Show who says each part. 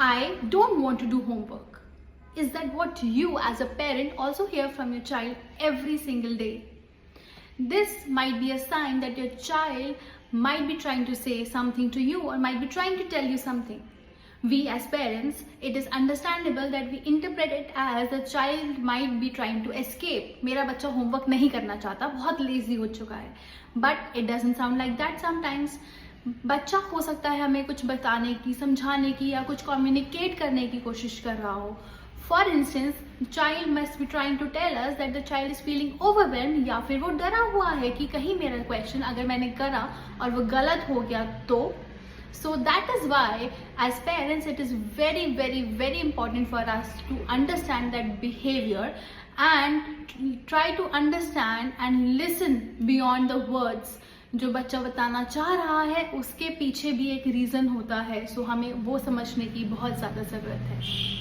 Speaker 1: I don't want to do homework. Is that what you as a parent also hear from your child every single day? This might be a sign that your child might be trying to say something to you or might be trying to tell you something. We as parents, it is understandable that we interpret it as the child might be trying to escape. मेरा बच्चा homework नहीं करना चाहता, बहुत lazy हो चुका है. But it doesn't sound like that sometimes. बच्चा हो सकता है हमें कुछ बताने की, समझाने की या कुछ communicate करने की कोशिश कर रहा हो. For instance, child must be trying to tell us that the child is feeling overwhelmed या फिर वो डरा हुआ है कि कहीं मेरा question अगर मैंने करा और वो गलत हो गया तो. So that is why as parents it is very important for us to understand that behavior and try to understand and listen beyond the words. जो बच्चा बताना चाह रहा है उसके पीछे भी एक रीज़न होता है. So हमें वो समझने की बहुत ज़्यादा ज़रूरत है.